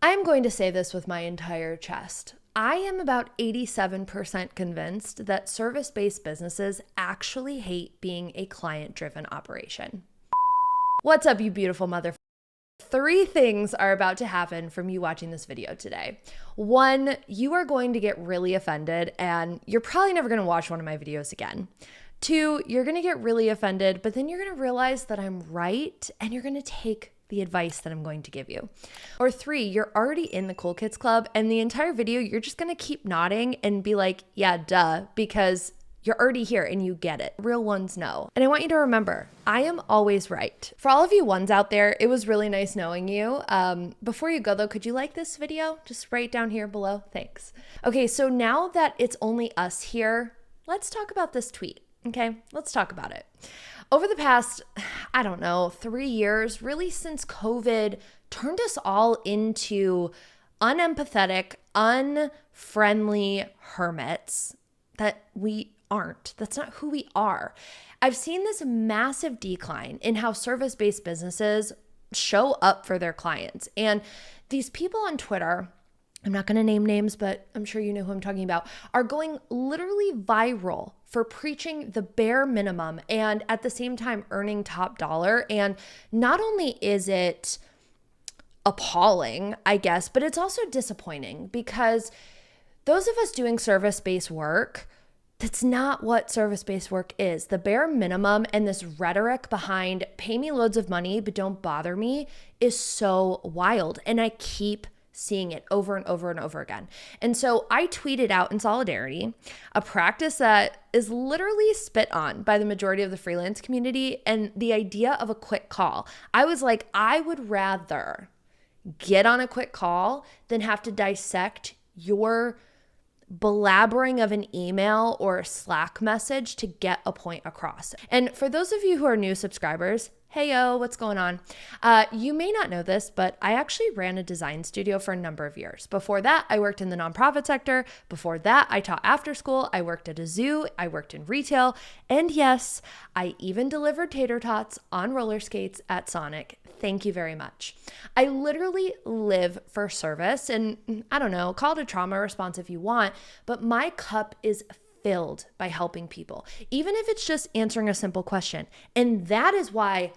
I'm going to say this with my entire chest. I am about 87% convinced that service-based businesses actually hate being a client-driven operation. What's up, you beautiful mother? 3 things are about to happen from you watching this video today. 1, you are going to get really offended and you're probably never going to watch one of my videos again. 2, you're going to get really offended, but then you're going to realize that I'm right and you're going to take the advice that I'm going to give you. Or 3, you're already in the Cool Kids Club and the entire video, you're just going to keep nodding and be like, yeah, duh, because you're already here and you get it. Real ones know. And I want you to remember, I am always right. For all of you ones out there, it was really nice knowing you. Before you go though, could you like this video? Just right down here below. Thanks. Okay, so now that it's only us here, let's talk about this tweet. Okay, let's talk about it. Over the past, 3 years, really since COVID turned us all into unempathetic, unfriendly hermits that we aren't. That's not who we are. I've seen this massive decline in how service-based businesses show up for their clients. And these people on Twitter, I'm not going to name names, but I'm sure you know who I'm talking about, are going literally viral for preaching the bare minimum and at the same time earning top dollar. And not only is it appalling, I guess, but it's also disappointing because those of us doing service-based work, that's not what service-based work is. The bare minimum and this rhetoric behind pay me loads of money, but don't bother me is so wild. And I keep seeing it over and over and over again. And so I tweeted out in solidarity a practice that is literally spit on by the majority of the freelance community and the idea of a quick call. I was like, I would rather get on a quick call than have to dissect your blabbering of an email or a Slack message to get a point across. And for those of you who are new subscribers, Heyo, what's going on? You may not know this, but I actually ran a design studio for a number of years. Before that, I worked in the nonprofit sector. Before that, I taught after school. I worked at a zoo. I worked in retail. And yes, I even delivered tater tots on roller skates at Sonic. Thank you very much. I literally live for service and call it a trauma response if you want, but my cup is filled by helping people, even if it's just answering a simple question. And that is why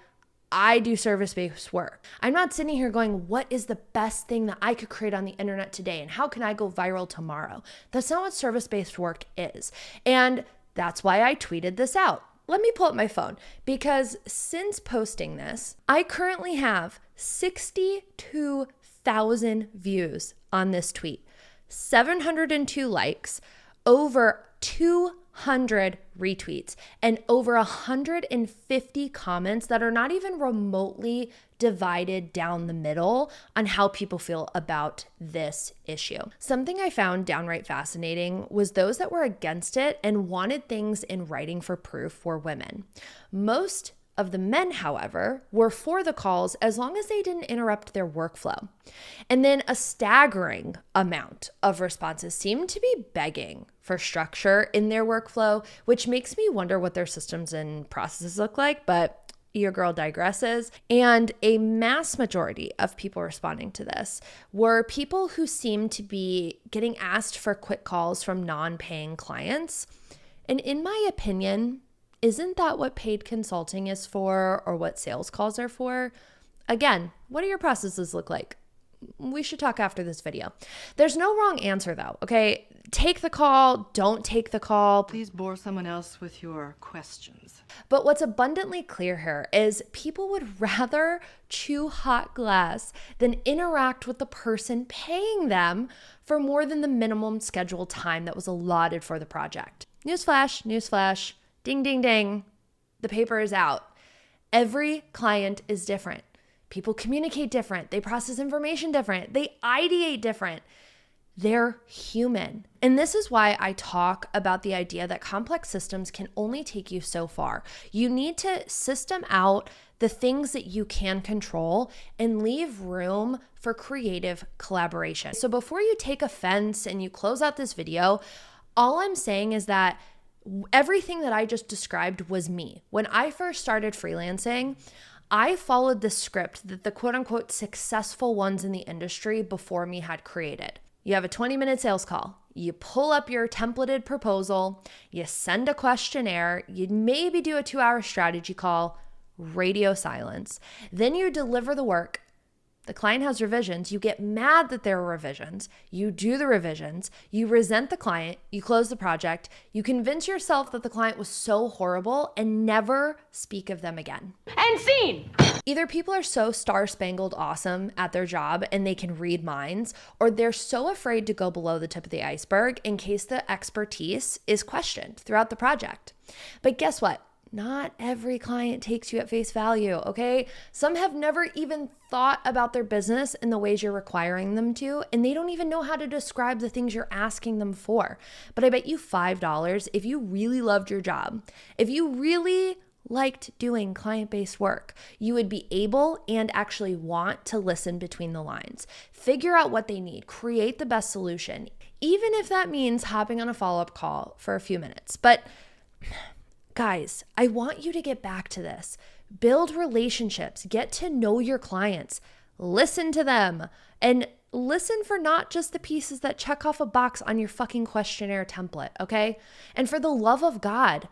I do service-based work. I'm not sitting here going, what is the best thing that I could create on the internet today? And how can I go viral tomorrow? That's not what service-based work is. And that's why I tweeted this out. Let me pull up my phone because since posting this, I currently have 62,000 views on this tweet, 702 likes, over 200 retweets, and over 150 comments that are not even remotely divided down the middle on how people feel about this issue. Something I found downright fascinating was those that were against it and wanted things in writing for proof were women. Most of the men, however, were for the calls as long as they didn't interrupt their workflow. And then a staggering amount of responses seemed to be begging for structure in their workflow, which makes me wonder what their systems and processes look like, but your girl digresses. And a mass majority of people responding to this were people who seemed to be getting asked for quick calls from non-paying clients. And in my opinion, isn't that what paid consulting is for or what sales calls are for? Again, what do your processes look like? We should talk after this video. There's no wrong answer though, okay? Take the call, don't take the call. Please bore someone else with your questions. But what's abundantly clear here is people would rather chew hot glass than interact with the person paying them for more than the minimum scheduled time that was allotted for the project. Newsflash, newsflash. Ding, ding, ding. The paper is out. Every client is different. People communicate different. They process information different. They ideate different. They're human. And this is why I talk about the idea that complex systems can only take you so far. You need to system out the things that you can control and leave room for creative collaboration. So before you take offense and you close out this video, all I'm saying is that everything that I just described was me. When I first started freelancing, I followed the script that the quote unquote successful ones in the industry before me had created. You have a 20-minute sales call. You pull up your templated proposal. You send a questionnaire. You maybe do a 2-hour strategy call, radio silence. Then you deliver the work. The client has revisions. You get mad that there are revisions. You do the revisions. You resent the client. You close the project. You convince yourself that the client was so horrible and never speak of them again. And scene! Either people are so star-spangled awesome at their job and they can read minds, or they're so afraid to go below the tip of the iceberg in case the expertise is questioned throughout the project. But guess what? Not every client takes you at face value, okay? Some have never even thought about their business in the ways you're requiring them to, and they don't even know how to describe the things you're asking them for. But I bet you $5, if you really loved your job, if you really liked doing client-based work, you would be able and actually want to listen between the lines. Figure out what they need, create the best solution, even if that means hopping on a follow-up call for a few minutes. But guys, I want you to get back to this. Build relationships, get to know your clients, listen to them, and listen for not just the pieces that check off a box on your fucking questionnaire template, okay? And for the love of God,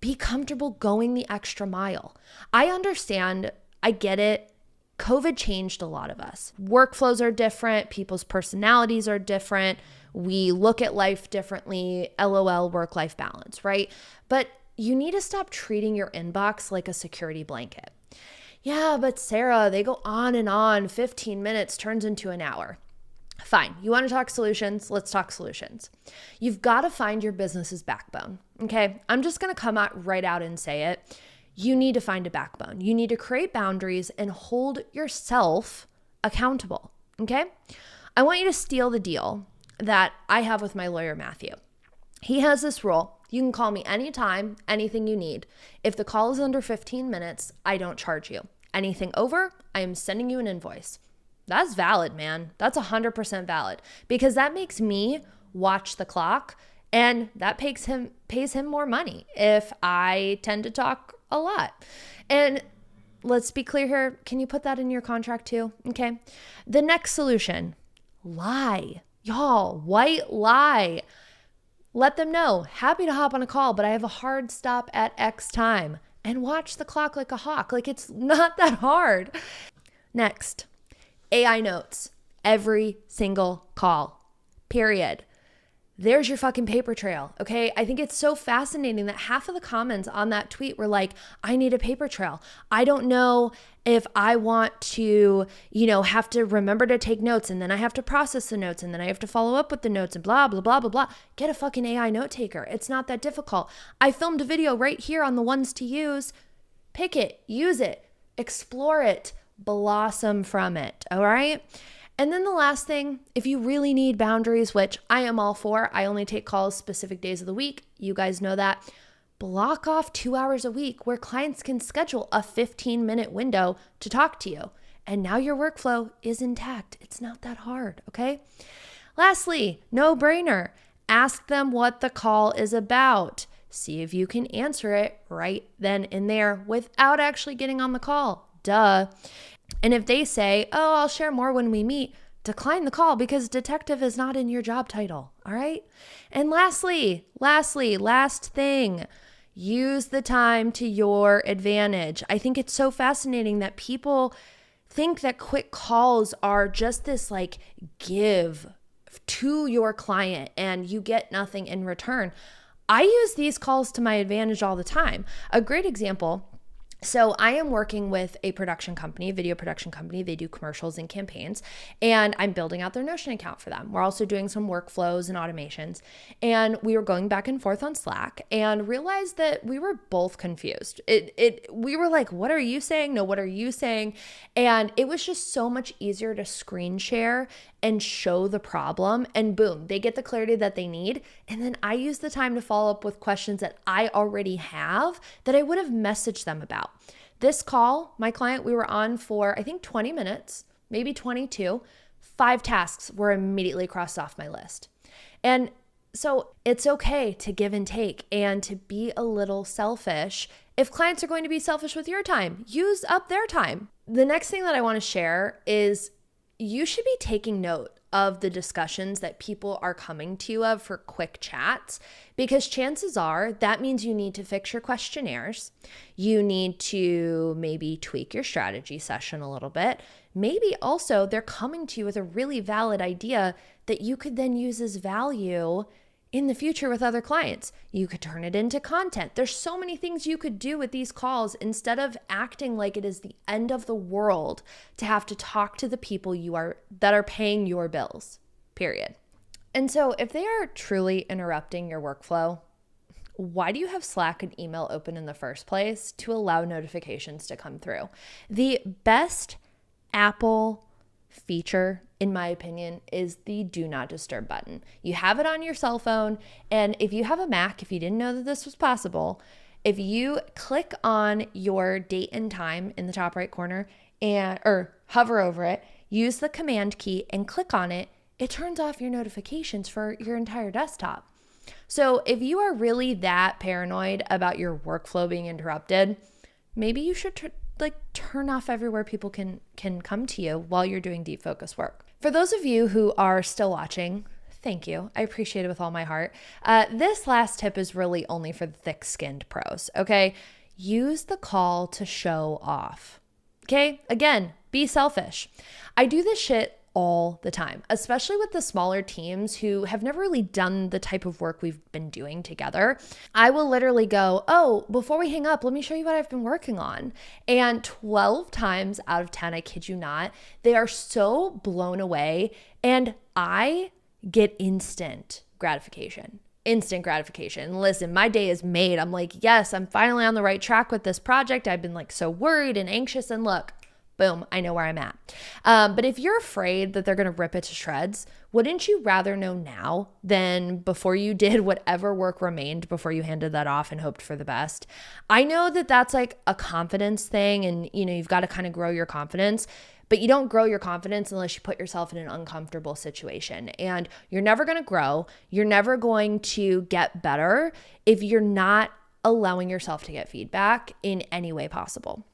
be comfortable going the extra mile. I understand, I get it. COVID changed a lot of us. Workflows are different, people's personalities are different. We look at life differently, LOL, work-life balance, right? But you need to stop treating your inbox like a security blanket. Yeah, but Sarah, they go on, 15 minutes turns into an hour. Fine, you want to talk solutions? Let's talk solutions. You've got to find your business's backbone, okay? I'm just going to come out right out and say it. You need to find a backbone. You need to create boundaries and hold yourself accountable, okay? I want you to steal the deal that I have with my lawyer, Matthew. He has this rule. You can call me anytime, anything you need. If the call is under 15 minutes, I don't charge you. Anything over, I am sending you an invoice. That's valid, man. That's 100% valid because that makes me watch the clock and that pays him more money if I tend to talk a lot. And let's be clear here. Can you put that in your contract too? Okay. The next solution, lie. Y'all, white lie. Let them know, happy to hop on a call, but I have a hard stop at X time, and watch the clock like a hawk. Like it's not that hard. Next, AI notes every single call, period. There's your fucking paper trail, okay? I think it's so fascinating that half of the comments on that tweet were like, I need a paper trail. I don't know if I want to, have to remember to take notes and then I have to process the notes and then I have to follow up with the notes and blah, blah, blah, blah, blah. Get a fucking AI note taker. It's not that difficult. I filmed a video right here on the ones to use. Pick it, use it, explore it, blossom from it, all right? And then the last thing, if you really need boundaries, which I am all for, I only take calls specific days of the week. You guys know that. Block off 2 hours a week where clients can schedule a 15-minute window to talk to you. And now your workflow is intact. It's not that hard, okay? Lastly, no brainer. Ask them what the call is about. See if you can answer it right then and there without actually getting on the call. Duh. And if they say, oh, I'll share more when we meet, decline the call because detective is not in your job title, all right? And lastly, last thing, use the time to your advantage. I think it's so fascinating that people think that quick calls are just this like give to your client and you get nothing in return. I use these calls to my advantage all the time. A great example. So I am working with a production company, a video production company. They do commercials and campaigns, and I'm building out their Notion account for them. We're also doing some workflows and automations, and we were going back and forth on Slack and realized that we were both confused. We were like, what are you saying? No, what are you saying? And it was just so much easier to screen share and show the problem, and boom, they get the clarity that they need. And then I use the time to follow up with questions that I already have that I would have messaged them about. This call, my client, we were on for, I think 20 minutes, maybe 22. 5 tasks were immediately crossed off my list. And So it's okay to give and take and to be a little selfish. If clients are going to be selfish with your time, use up their time. The next thing that I want to share is you should be taking note of the discussions that people are coming to you of for quick chats, because chances are that means you need to fix your questionnaires. You need to maybe tweak your strategy session a little bit. Maybe also they're coming to you with a really valid idea that you could then use as value in the future with other clients. You could turn it into content. There's so many things you could do with these calls instead of acting like it is the end of the world to have to talk to the people that are paying your bills, period. And so if they are truly interrupting your workflow, why do you have Slack and email open in the first place? To allow notifications to come through. The best Apple feature, in my opinion, is the do not disturb button. You have it on your cell phone, and if you have a Mac, if you didn't know that this was possible, if you click on your date and time in the top right corner or hover over it, use the command key and click on it, it turns off your notifications for your entire desktop. So if you are really that paranoid about your workflow being interrupted, maybe you should turn off everywhere people can come to you while you're doing deep focus work. For those of you who are still watching, thank you. I appreciate it with all my heart. This last tip is really only for the thick-skinned pros, okay? Use the call to show off, okay? Again, be selfish. I do this shit all the time, especially with the smaller teams who have never really done the type of work we've been doing together. I will literally go, oh, before we hang up, let me show you what I've been working on. And 12 times out of 10, I kid you not, they are so blown away, and I get instant gratification. Listen, my day is made. I'm like, yes, I'm finally on the right track with this project. I've been so worried and anxious, and look, boom, I know where I'm at. But if you're afraid that they're going to rip it to shreds, wouldn't you rather know now than before you did whatever work remained before you handed that off and hoped for the best? I know that that's a confidence thing, and you've got to kind of grow your confidence, but you don't grow your confidence unless you put yourself in an uncomfortable situation. And you're never going to grow. You're never going to get better if you're not allowing yourself to get feedback in any way possible.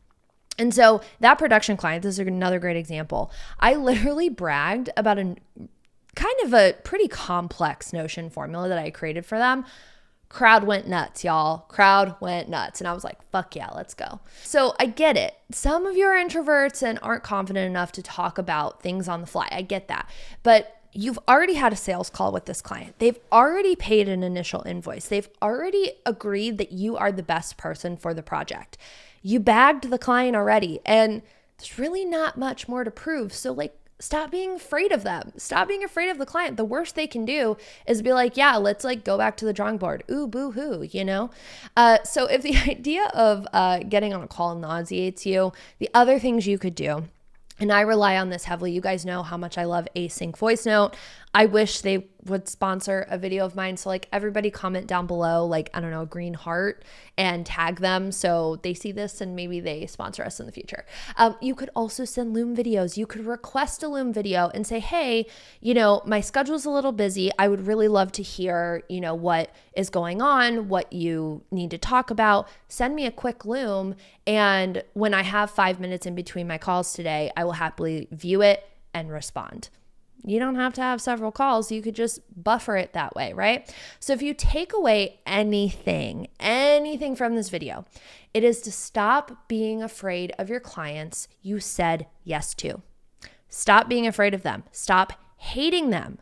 And so that production client, this is another great example. I literally bragged about a kind of a pretty complex Notion formula that I created for them. Crowd went nuts, y'all. Crowd went nuts. And I was like, fuck yeah, let's go. So I get it. Some of you are introverts and aren't confident enough to talk about things on the fly. I get that. But you've already had a sales call with this client. They've already paid an initial invoice. They've already agreed that you are the best person for the project. You bagged the client already, and there's really not much more to prove. So stop being afraid of them. Stop being afraid of the client. The worst they can do is be like, yeah, let's go back to the drawing board. Ooh, boo hoo, So if the idea of getting on a call nauseates you, the other things you could do, and I rely on this heavily. You guys know how much I love async voice note. I wish they would sponsor a video of mine. So everybody comment down below, I don't know, a green heart, and tag them so they see this and maybe they sponsor us in the future. You could also send Loom videos. You could request a Loom video and say, hey, my schedule's a little busy. I would really love to hear, what is going on, what you need to talk about. Send me a quick Loom. And when I have 5 minutes in between my calls today, I will happily view it and respond. You don't have to have several calls. You could just buffer it that way, right? So if you take away anything from this video, it is to stop being afraid of your clients you said yes to. Stop being afraid of them. Stop hating them.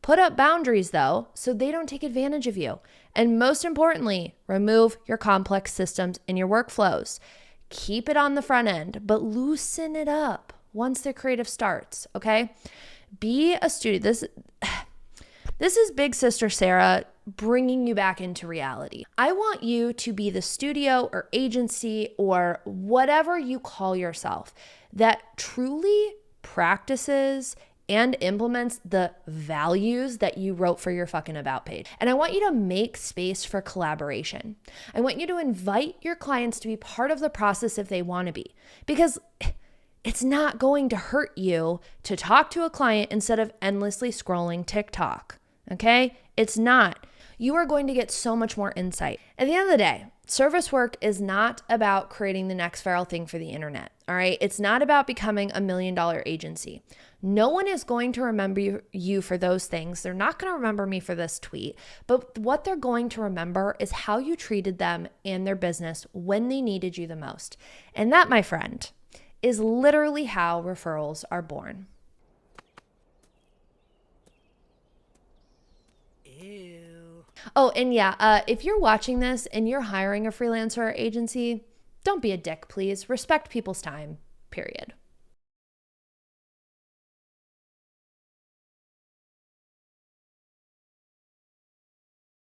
Put up boundaries, though, so they don't take advantage of you. And most importantly, remove your complex systems in your workflows. Keep it on the front end, but loosen it up once the creative starts, okay? Be a student. This is Big Sister Sarah bringing you back into reality. I want you to be the studio or agency or whatever you call yourself that truly practices and implements the values that you wrote for your fucking about page. And I want you to make space for collaboration. I want you to invite your clients to be part of the process if they want to be, because it's not going to hurt you to talk to a client instead of endlessly scrolling TikTok, Okay? It's not. You are going to get so much more insight. At the end of the day, service work is not about creating the next viral thing for the internet. All right? It's not about becoming $1 million agency. No one is going to remember you for those things. They're not going to remember me for this tweet. But what they're going to remember is how you treated them and their business when they needed you the most. And that, my friend, is literally how referrals are born. Ew. Oh, and yeah, if you're watching this and you're hiring a freelancer or agency, don't be a dick, please. Respect people's time, period.